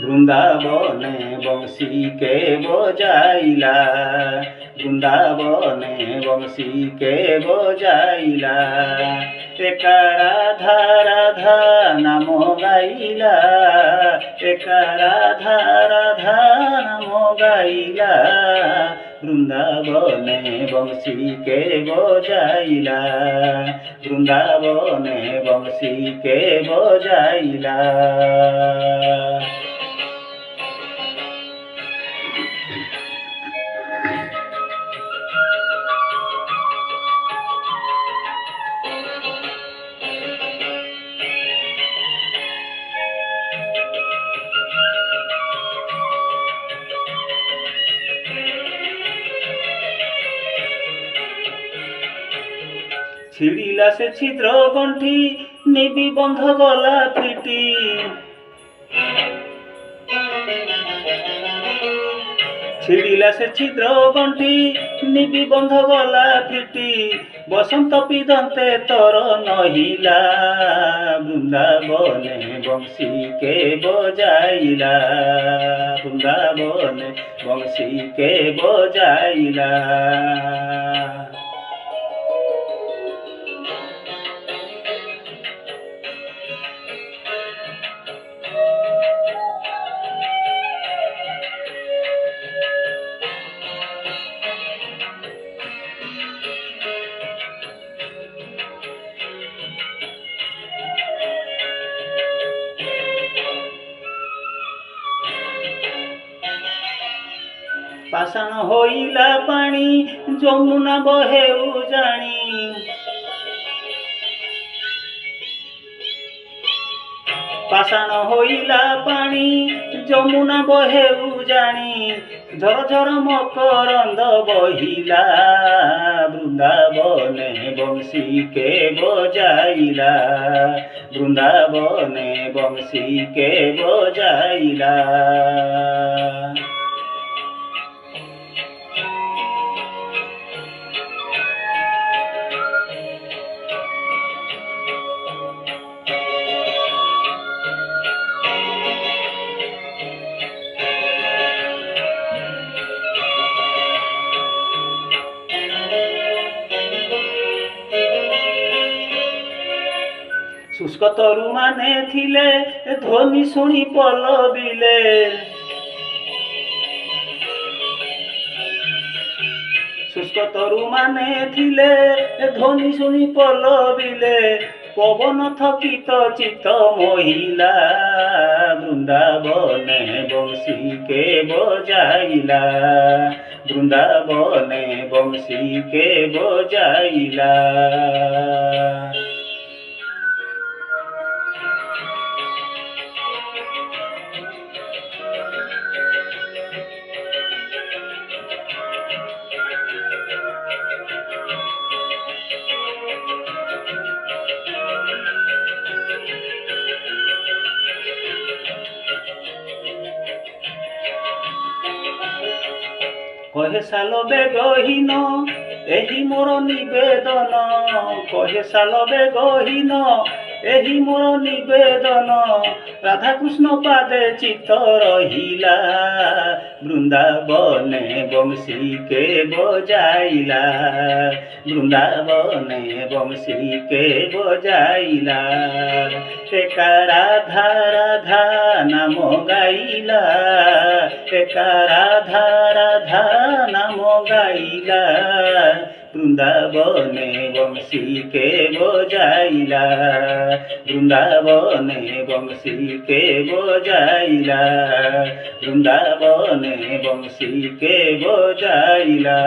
বৃন্দাবনে বংশীকে বজাইলা, বৃন্দাবনে বংশীকে বজাইলা, একা রাধা রাধা নাম গাইলা, একা রাধা রাধা নাম গাইলা, বৃন্দাবনে বংশীকে বজাইলা, বৃন্দাবনে বংশীকে বজাইলা। ছিড়িলা সে ছিদ্র গণ্ঠি, নিবি বন্ধ গলা ফিটি, ছিড়িলা সে ছিদ্র গণ্ঠি, নিবি বন্ধ গলা ফিটি, বসন্ত পিদন্তে তর নহিলা, বৃন্দাবনে বংশীকে বজাইলা, বৃন্দাবনে বংশীকে বজাইলা। পাষাণ হইলা পাଣି যমুনা বহেউ জানি, পাষাণ হইলা পাଣି যমুনা বহেউ জানি, ঝর ঝর মকরন্দ বহিলা, বৃন্দাবনে বংশীকে বজাইলা, বৃন্দাবনে বংশীকে বজাইলা। শুষ্ক তরু মানে থিলে ধ্বনি শুনি পলবিলে, শুষ্ক তরু মানে থিলে ধ্বনি শুনি পলবিলে, পবন থকিত চিত মহিলা, বৃন্দাবনে বংশীকে বজাইলা, বৃন্দাবনে বংশীকে বজাইলা। কহে সালবে গহীন এহি মোর নিবেদন, কহে সালবে গহীন এহি মোর নিবেদন, রাধাকৃষ্ণ পাদে চিত্ত রহিলা, বৃন্দাবনে বংশীকে বজাইলা, বৃন্দাবনে বংশীকে বজাইলা, একা রাধা রাধা নাম গাইলা, একা রাধা রাধা নাম গাইলা, বৃন্দাবনে বংশীকে বজাইলা, বৃন্দাবনে বংশীকে বজাইলা, বৃন্দাবনে বংশীকে বজাইলা।